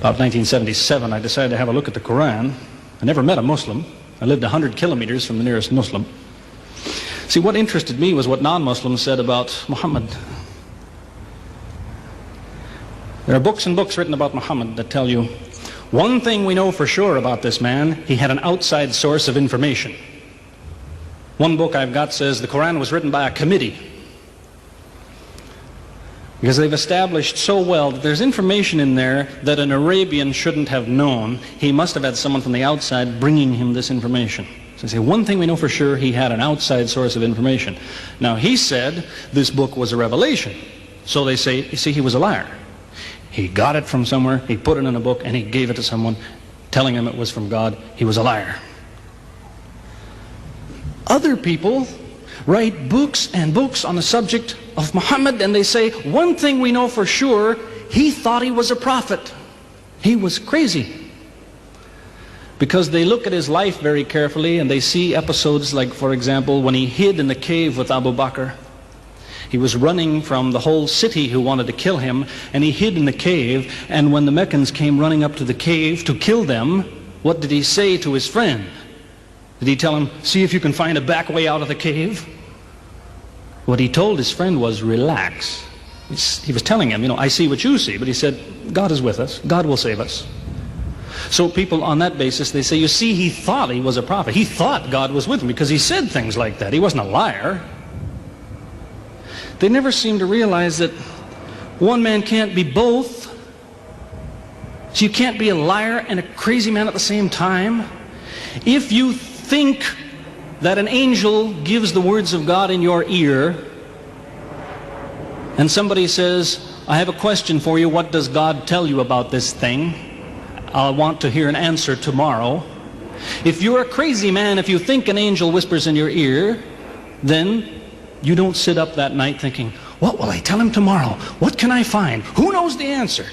About 1977, I decided to have a look at the Quran. I never met a Muslim. I lived 100 kilometers from the nearest Muslim. See, what interested me was what non-Muslims said about Muhammad. There are books and books written about Muhammad that tell you, one thing we know for sure about this man, he had an outside source of information. One book I've got says the Quran was written by a committee, because they've established so well that there's information in there that an Arabian shouldn't have known. He must have had someone from the outside bringing him this information. So they say, one thing we know for sure, he had an outside source of information. Now, he said this book was a revelation. So they say, you see, he was a liar. He got it from somewhere, he put it in a book, and he gave it to someone, telling him it was from God. He was a liar. Other people write books and books on the subject of Muhammad, and they say, one thing we know for sure, he thought he was a prophet. He was crazy. Because they look at his life very carefully, and they see episodes like, for example, when he hid in the cave with Abu Bakr. He was running from the whole city who wanted to kill him, and he hid in the cave, and when the Meccans came running up to the cave to kill them, what did he say to his friend? Did he tell him, see if you can find a back way out of the cave? What he told his friend was, relax. He was telling him, I see what you see, but he said, God is with us. God will save us. So people on that basis, they say, you see, he thought he was a prophet. He thought God was with him because he said things like that. He wasn't a liar. They never seem to realize that one man can't be both. So you can't be a liar and a crazy man at the same time. If you think that an angel gives the words of God in your ear, and somebody says, I have a question for you, what does God tell you about this thing? I want to hear an answer tomorrow. If you're a crazy man, if you think an angel whispers in your ear, then you don't sit up that night thinking, what will I tell him tomorrow? What can I find? Who knows the answer?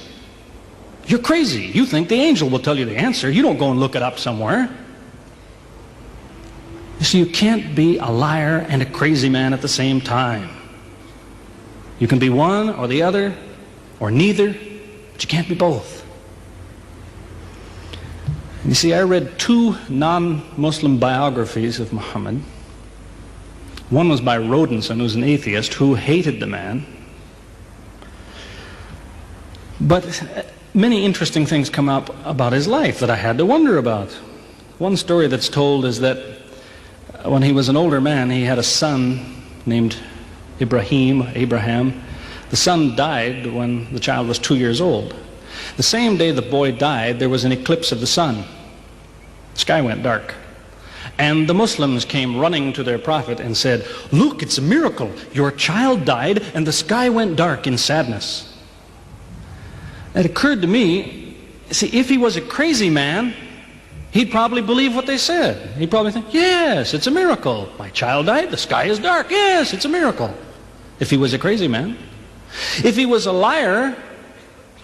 You're crazy. You think the angel will tell you the answer. You don't go and look it up somewhere. You see, you can't be a liar and a crazy man at the same time. You can be one or the other, or neither, but you can't be both. You see, I read two non-Muslim biographies of Muhammad. One was by Rodenson, who's an atheist, who hated the man. But many interesting things come up about his life that I had to wonder about. One story that's told is that when he was an older man, he had a son named Abraham. The son died when the child was 2 years old. The same day the boy died, there was an eclipse of the sun. The sky went dark. And the Muslims came running to their prophet and said, look, it's a miracle. Your child died and the sky went dark in sadness. It occurred to me, see, if he was a crazy man, he'd probably believe what they said. He'd probably think, yes, it's a miracle. My child died, the sky is dark. Yes, it's a miracle. If he was a crazy man. If he was a liar,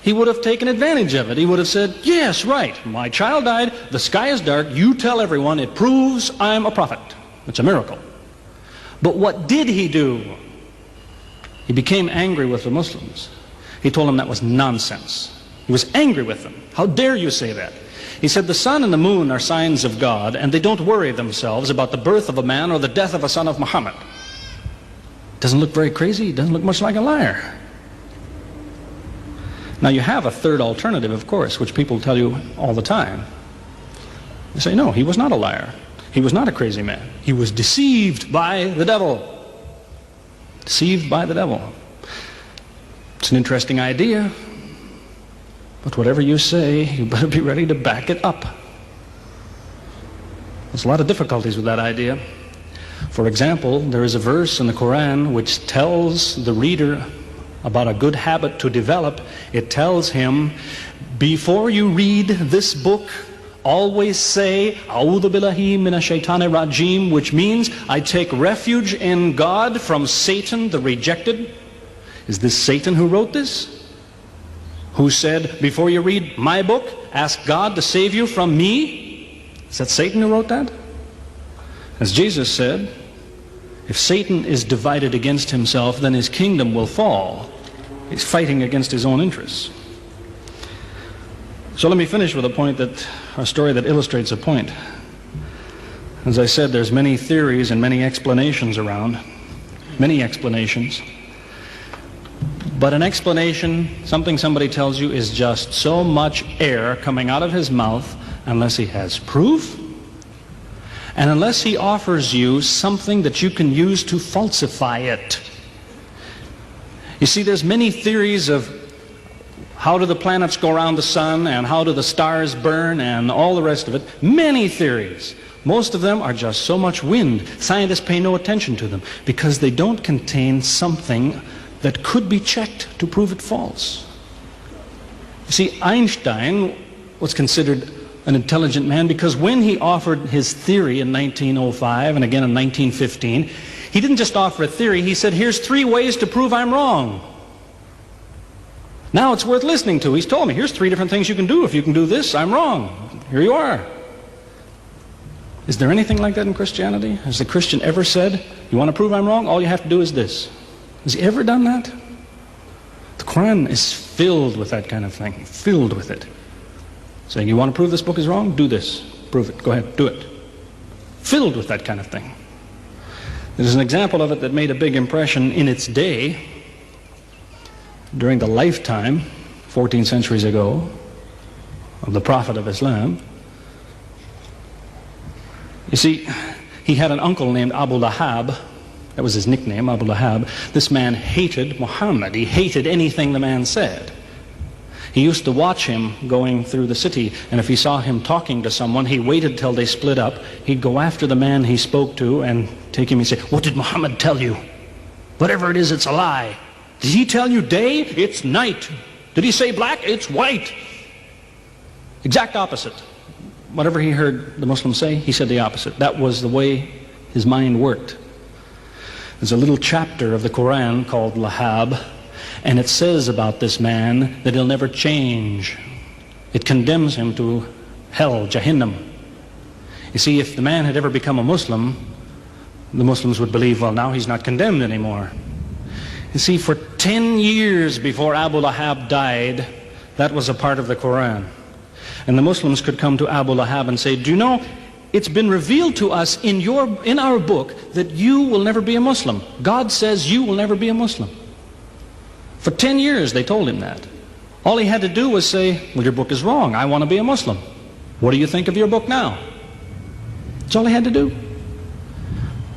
he would have taken advantage of it. He would have said, yes, right, my child died, the sky is dark, you tell everyone, it proves I'm a prophet. It's a miracle. But what did he do? He became angry with the Muslims. He told them that was nonsense. He was angry with them. How dare you say that? He said the sun and the moon are signs of God, and they don't worry themselves about the birth of a man or the death of a son of Muhammad. Doesn't look very crazy, doesn't look much like a liar. Now you have a third alternative, of course, which people tell you all the time. They say, no, he was not a liar. He was not a crazy man. He was deceived by the devil. Deceived by the devil. It's an interesting idea, but whatever you say, you better be ready to back it up. There's a lot of difficulties with that idea. For example, there is a verse in the Quran which tells the reader about a good habit to develop. It tells him, before you read this book, always say, A'udhu billahi minash shaitani rajim, which means, I take refuge in God from Satan the rejected. Is this Satan who wrote this? Who said, before you read my book, ask God to save you from me? Is that Satan who wrote that? As Jesus said, if Satan is divided against himself, then his kingdom will fall. He's fighting against his own interests. So let me finish with a story that illustrates a point. As I said, there's many theories and many explanations around, many explanations. But an explanation, something somebody tells you, is just so much air coming out of his mouth unless he has proof and unless he offers you something that you can use to falsify it. You see, there's many theories of how do the planets go around the sun and how do the stars burn and all the rest of it. Many theories. Most of them are just so much wind. Scientists pay no attention to them because they don't contain something that could be checked to prove it false. You see, Einstein was considered an intelligent man because when he offered his theory in 1905 and again in 1915, he didn't just offer a theory, he said, here's 3 ways to prove I'm wrong. Now it's worth listening to. He's told me, here's 3 different things you can do. If you can do this, I'm wrong. Here you are. Is there anything like that in Christianity? Has the Christian ever said, you want to prove I'm wrong? All you have to do is this. Has he ever done that? The Quran is filled with that kind of thing, filled with it. Saying, you want to prove this book is wrong? Do this. Prove it. Go ahead. Do it. Filled with that kind of thing. There's an example of it that made a big impression in its day, during the lifetime, 14 centuries ago, of the Prophet of Islam. You see, he had an uncle named Abu Lahab. That was his nickname, Abu Lahab. This man hated Muhammad. He hated anything the man said. He used to watch him going through the city, and if he saw him talking to someone, he waited till they split up. He'd go after the man he spoke to and take him and say, what did Muhammad tell you? Whatever it is, it's a lie. Did he tell you day? It's night. Did he say black? It's white. Exact opposite. Whatever he heard the Muslims say, he said the opposite. That was the way his mind worked. There's a little chapter of the Quran called Lahab, and it says about this man that he'll never change. It condemns him to hell, Jahannam. You see, if the man had ever become a Muslim, the Muslims would believe, well, now he's not condemned anymore. You see, for 10 years before Abu Lahab died, that was a part of the Quran. And the Muslims could come to Abu Lahab and say, do you know, it's been revealed to us in our book that you will never be a Muslim. God says you will never be a Muslim. For 10 years they told him that. All he had to do was say, well, your book is wrong. I want to be a Muslim. What do you think of your book now? That's all he had to do.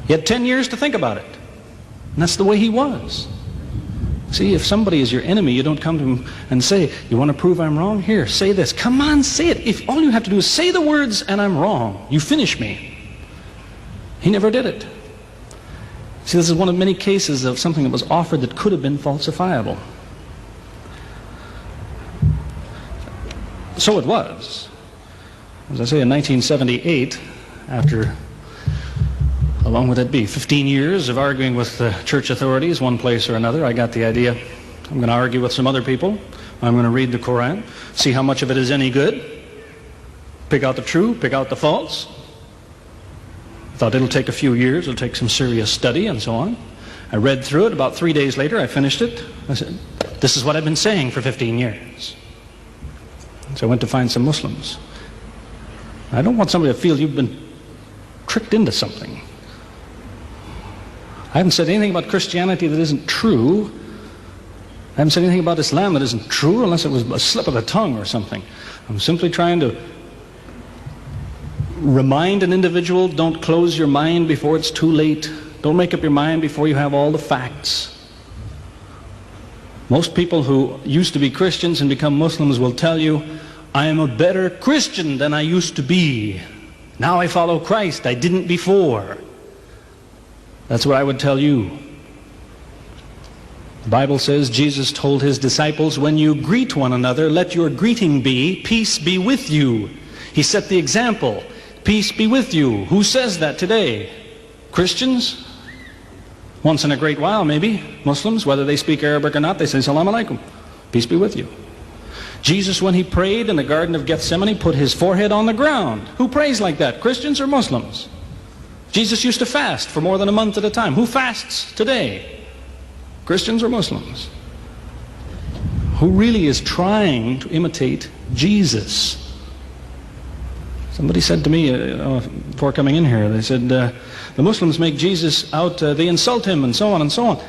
He had 10 years to think about it. And that's the way he was. See, if somebody is your enemy, you don't come to him and say, you want to prove I'm wrong? Here, say this. Come on, say it. If all you have to do is say the words and I'm wrong, you finish me. He never did it. See, this is one of many cases of something that was offered that could have been falsifiable. So it was. As I say, in 1978, after, how long would that be? 15 years of arguing with the church authorities, one place or another, I got the idea. I'm going to argue with some other people. I'm going to read the Quran, see how much of it is any good, pick out the true, pick out the false. Thought it'll take a few years, it'll take some serious study and so on. I read through it. About 3 days later, I finished it. I said, this is what I've been saying for 15 years. So I went to find some Muslims. I don't want somebody to feel you've been tricked into something. I haven't said anything about Christianity that isn't true. I haven't said anything about Islam that isn't true unless it was a slip of the tongue or something. I'm simply trying to remind an individual, don't close your mind before it's too late. Don't make up your mind before you have all the facts. Most people who used to be Christians and become Muslims will tell you, I am a better Christian than I used to be. Now I follow Christ. I didn't before. That's what I would tell you. The Bible says Jesus told his disciples, when you greet one another, let your greeting be, peace be with you. He set the example. Peace be with you. Who says that today? Christians? Once in a great while, maybe. Muslims, whether they speak Arabic or not, they say, Salaam alaikum. Peace be with you. Jesus, when he prayed in the Garden of Gethsemane, put his forehead on the ground. Who prays like that? Christians or Muslims? Jesus used to fast for more than a month at a time. Who fasts today? Christians or Muslims? who really is trying to imitate Jesus. Somebody said to me before coming in here, they said, the Muslims make Jesus out, they insult him and so on and so on.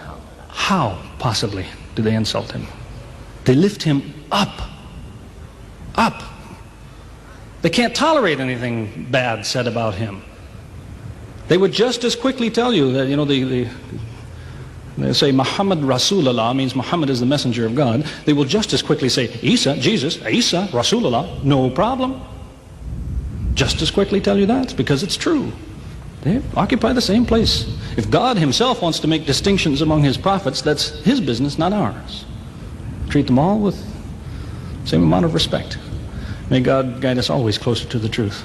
How, possibly, do they insult him? They lift him up. Up. They can't tolerate anything bad said about him. They would just as quickly tell you that, they say Muhammad Rasulullah means Muhammad is the messenger of God. They will just as quickly say Isa, Jesus, Isa, Rasulullah, no problem. Just as quickly tell you that, because it's true. They occupy the same place. If God himself wants to make distinctions among his prophets, that's his business, not ours. Treat them all with the same amount of respect. May God guide us always closer to the truth.